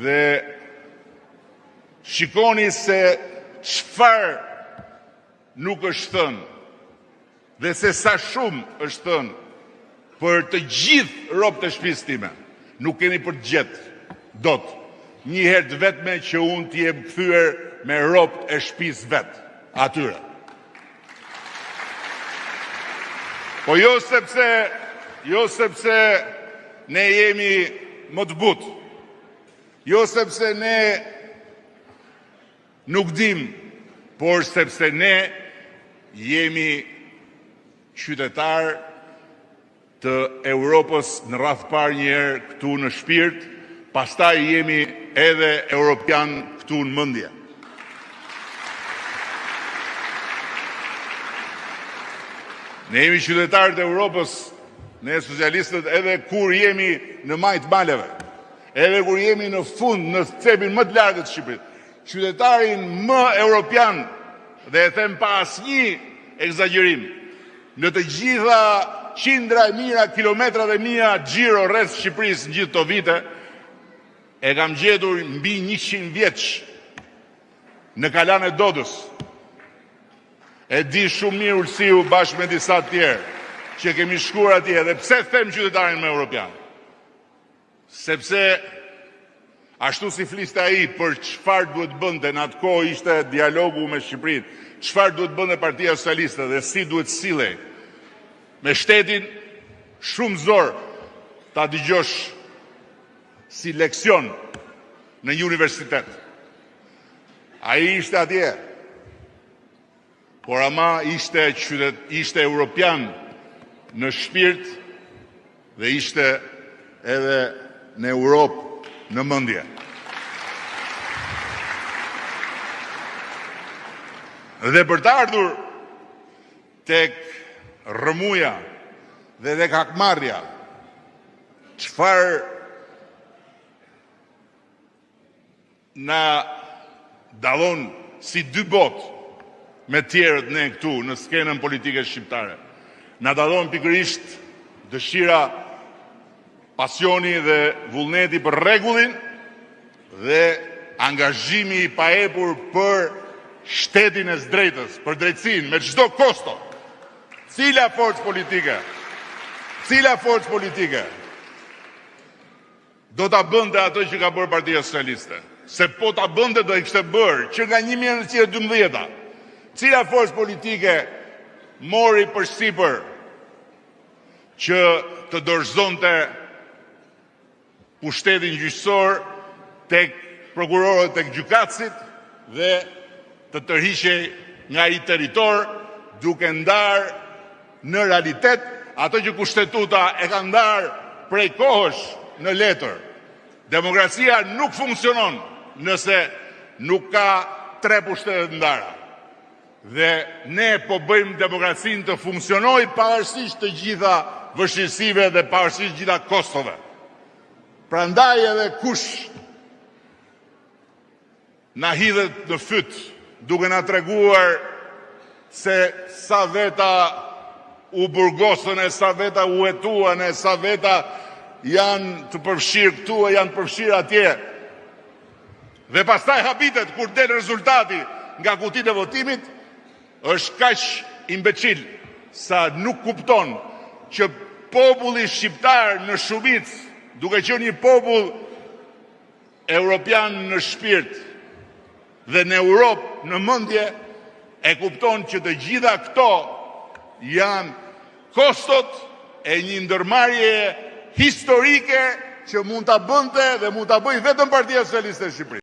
Dhe shikoni se çfarë nuk është thënë dhe se sa shumë është thënë për të gjithë robët e shtëpisë time. Nuk keni për të gjetë dot një herë të vetme që unë t'i jem kthyer me robët e shtëpisë vet atyre. Po jo sepse ne jemi më të butë, jo sepse ne nuk dim, por sepse ne jemi qytetar të Europës në radhë parë një herë këtu në shpirt, pastaj jemi edhe europian këtu në mendje. Ne jemi qytetarët e Europës, ne socialistët, edhe kur jemi në majt maleve, edhe kur jemi në fund, në cepin më të largët të Shqipërisë. Qytetarin më europian, dhe e them pa asnjë egzagerim, në të gjitha qindra e mijëra, kilometrat e mia xhiro rreth Shqipërisë në gjithë këto vite, e kam gjetur mbi 100 vjeç në Kalan e Dodës. E di shumë mirë Ulsiu bashkë me disa të tjerë që kemi shkuar atje. Dhe pse them qytetarin më europian? Sepse ashtu si fliste ai për çfarë duhet bënte, në atë kohë ishte dialogu me Shqipërinë, çfarë duhet bënte Partia Socialiste dhe si duhet sillej me shtetin, shumë zor ta dëgjosh si leksion në një universitet. Ai ishte atje, por ama ishte europian në shpirt dhe ishte edhe në Europë në mendje. Dhe për të ardhur tek rrëmuja dhe tek hakmarrja, çfarë na dallon si dy botë me tjerët ne këtu në skenën politike shqiptare? Na dallon pikërisht dëshira, pasioni dhe vullneti për rregullin dhe angazhimi i paepur për shtetin e së drejtës, për drejtësinë me çdo kosto. Cila forcë politike do ta bënte ato që ka bërë Partia Socialiste? Se po ta bënte do e kishte bërë që nga 1912. Cila forcë politike mori përsipër që të dorëzonte pushtetin gjyqësor tek prokurorët, tek gjykatësit dhe të tërhiqej nga ai territor, duke ndarë në realitet ato që kushtetuta e ka ndarë prej kohësh në letër. Demokracia nuk funksionon nëse nuk ka 3 pushtete të ndara. Dhe ne po bëjmë demokracinë të funksionojë pavarësisht të gjitha vështirësive dhe pavarësisht gjitha kostove. Prandaj edhe kush na hidhet në fyt duke na treguar se sa veta u burgosën, e sa veta u hetuan, e sa veta janë të përfshirë këtu e janë përfshirë atje. Dhe pastaj habitet kur del rezultati nga kutitë e votimit, është kaq imbeçil sa nuk kupton që populli shqiptar në shumicë, duke qenë një popull europian në shpirt dhe në Europë në mendje, e kupton që të gjitha këto janë kostot e një ndërmarrje historike që mund ta bënte dhe mund ta bëjë vetëm Partia Socialiste e Shqipërisë.